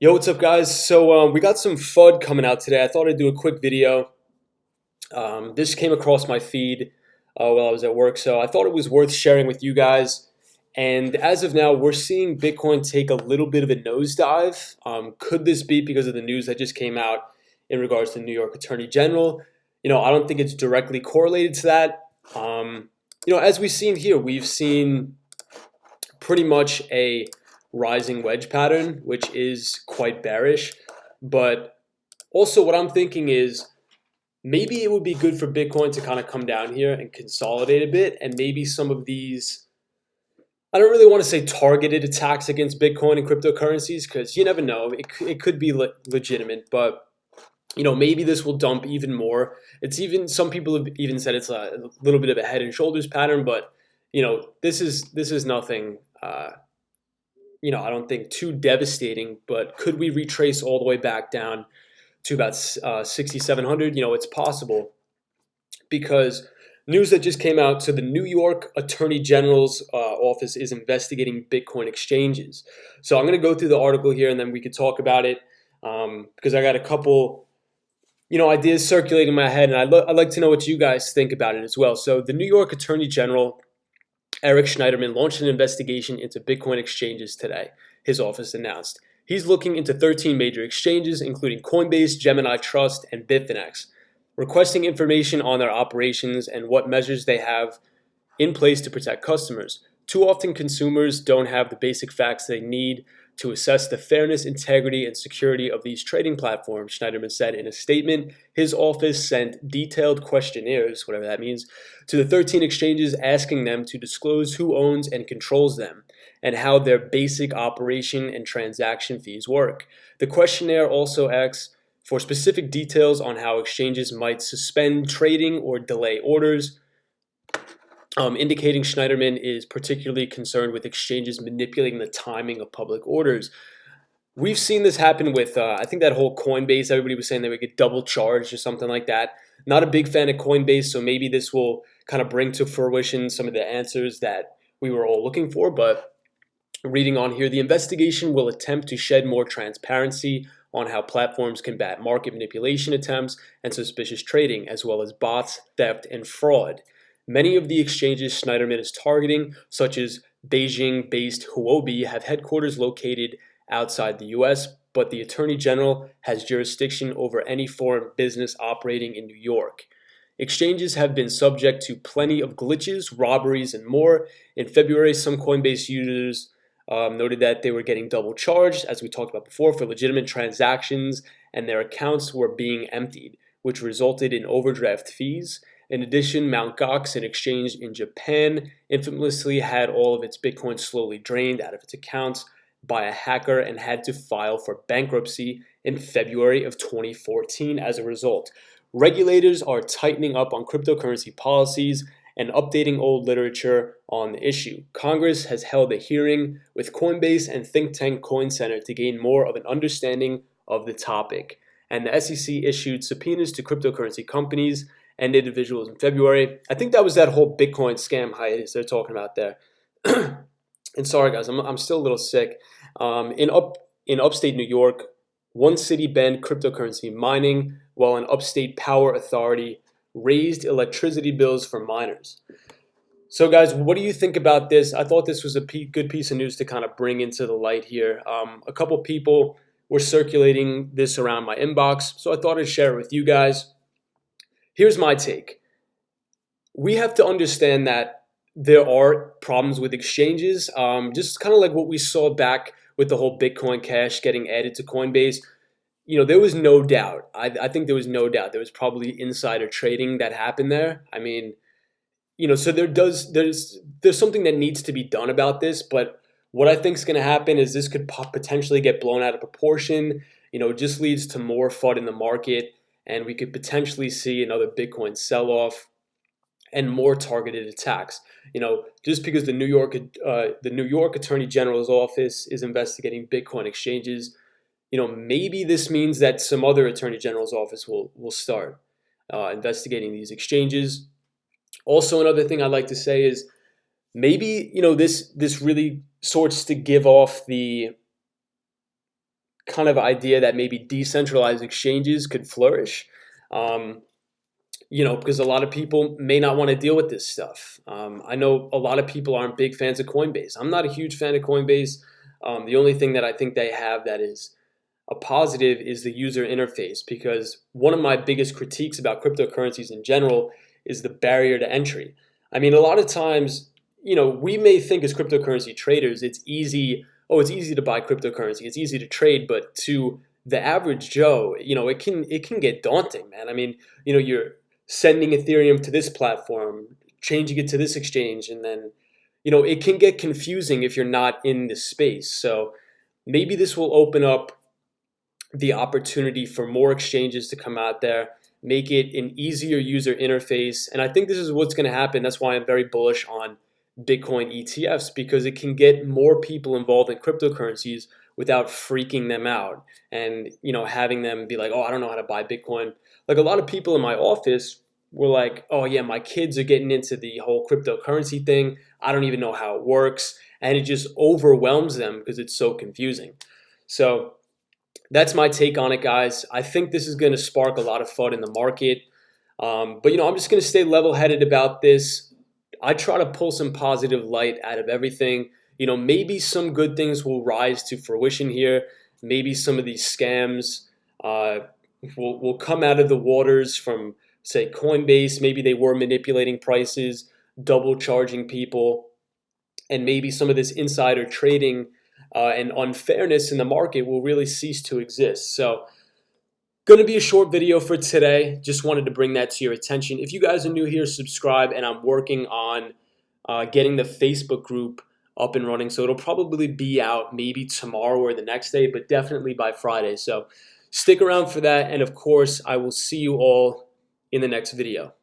Yo, what's up, guys? We got some FUD coming out today. I thought I'd do a quick video. This came across my feed while I was at work, so I thought it was worth sharing with you guys. And as of now, we're seeing Bitcoin take a little bit of a nosedive. Could this be because of the news that just came out in regards to the New York Attorney General? I don't think it's directly correlated to that. As we've seen here, we've seen pretty much a rising wedge pattern, which is quite bearish. But also, what I'm thinking is maybe it would be good for Bitcoin to kind of come down here and consolidate a bit, and maybe some of these. I don't really want to say targeted attacks against Bitcoin and cryptocurrencies because you never know. It could be legitimate, but maybe this will dump even more. It's even some people have even said it's a little bit of a head and shoulders pattern, but this is nothing. I don't think too devastating, but could we retrace all the way back down to about 6,700? It's possible because news that just came out. So the New York Attorney General's office is investigating Bitcoin exchanges. So I'm going to go through the article here, and then we could talk about it because I got a couple ideas circulating in my head, and I'd like to know what you guys think about it as well. So the New York Attorney General, Eric Schneiderman, launched an investigation into Bitcoin exchanges today, his office announced. He's looking into 13 major exchanges, including Coinbase, Gemini Trust, and Bitfinex, requesting information on their operations and what measures they have in place to protect customers. Too often, consumers don't have the basic facts they need to assess the fairness, integrity, and security of these trading platforms, Schneiderman said in a statement. His office sent detailed questionnaires, whatever that means, to the 13 exchanges, asking them to disclose who owns and controls them and how their basic operation and transaction fees work. The questionnaire also asks for specific details on how exchanges might suspend trading or delay orders, indicating Schneiderman is particularly concerned with exchanges manipulating the timing of public orders. We've seen this happen with, I think that whole Coinbase, everybody was saying they would get double charged or something like that. Not a big fan of Coinbase, so maybe this will kind of bring to fruition some of the answers that we were all looking for. But reading on here, the investigation will attempt to shed more transparency on how platforms combat market manipulation attempts and suspicious trading, as well as bots, theft, and fraud. Many of the exchanges Schneiderman is targeting, such as Beijing-based Huobi, have headquarters located outside the US, but the Attorney General has jurisdiction over any foreign business operating in New York. Exchanges have been subject to plenty of glitches, robberies, and more. In February, some Coinbase users noted that they were getting double charged, as we talked about before, for legitimate transactions, and their accounts were being emptied, which resulted in overdraft fees. In addition, Mt. Gox, an exchange in Japan, infamously had all of its Bitcoin slowly drained out of its accounts by a hacker and had to file for bankruptcy in February of 2014 as a result. Regulators are tightening up on cryptocurrency policies and updating old literature on the issue. Congress has held a hearing with Coinbase and think tank Coin Center to gain more of an understanding of the topic. And the SEC issued subpoenas to cryptocurrency companies and individuals in February. I think that was that whole Bitcoin scam hiatus they're talking about there. And sorry, guys, I'm still a little sick. In upstate New York, one city banned cryptocurrency mining, while an upstate power authority raised electricity bills for miners. So, guys, what do you think about this? I thought this was a good piece of news to kind of bring into the light here. A couple people were circulating this around my inbox, so I thought I'd share it with you guys. Here's my take. We have to understand that there are problems with exchanges, just kind of like what we saw back with the whole Bitcoin Cash getting added to Coinbase. There was no doubt. I think there was no doubt. There was probably insider trading that happened there. I mean, so there's something that needs to be done about this. But what I think is going to happen is this could potentially get blown out of proportion. It just leads to more FUD in the market, and we could potentially see another Bitcoin sell-off and more targeted attacks. Just because the New York Attorney General's office is investigating Bitcoin exchanges, maybe this means that some other Attorney General's office will start investigating these exchanges. Also, another thing I'd like to say is maybe this really sorts to give off the kind of idea that maybe decentralized exchanges could flourish. Um, because a lot of people may not want to deal with this stuff. I know a lot of people aren't big fans of Coinbase. I'm not a huge fan of Coinbase. The only thing that I think they have that is a positive is the user interface, because one of my biggest critiques about cryptocurrencies in general is the barrier to entry. I mean, a lot of times, we may think as cryptocurrency traders, it's easy. Oh, it's easy to buy cryptocurrency. It's easy to trade, but to the average Joe, it can get daunting, man. I mean, you're sending Ethereum to this platform, changing it to this exchange, and then, it can get confusing if you're not in the space. So maybe this will open up the opportunity for more exchanges to come out there, make it an easier user interface. And I think this is what's going to happen. That's why I'm very bullish on Bitcoin ETFs, because it can get more people involved in cryptocurrencies without freaking them out and having them be like, oh, I don't know how to buy Bitcoin. Like, a lot of people in my office were like, oh yeah, my kids are getting into the whole cryptocurrency thing. I don't even know how it works. And it just overwhelms them because it's so confusing. So that's my take on it, guys. I think this is going to spark a lot of fun in the market. But I'm just going to stay level-headed about this. I try to pull some positive light out of everything. Maybe some good things will rise to fruition here. Maybe some of these scams will come out of the waters from, say, Coinbase. Maybe they were manipulating prices, double charging people, and maybe some of this insider trading and unfairness in the market will really cease to exist. So, going to be a short video for today. Just wanted to bring that to your attention. If you guys are new here, subscribe, and I'm working on getting the Facebook group up and running. So it'll probably be out maybe tomorrow or the next day, but definitely by Friday. So stick around for that. And of course, I will see you all in the next video.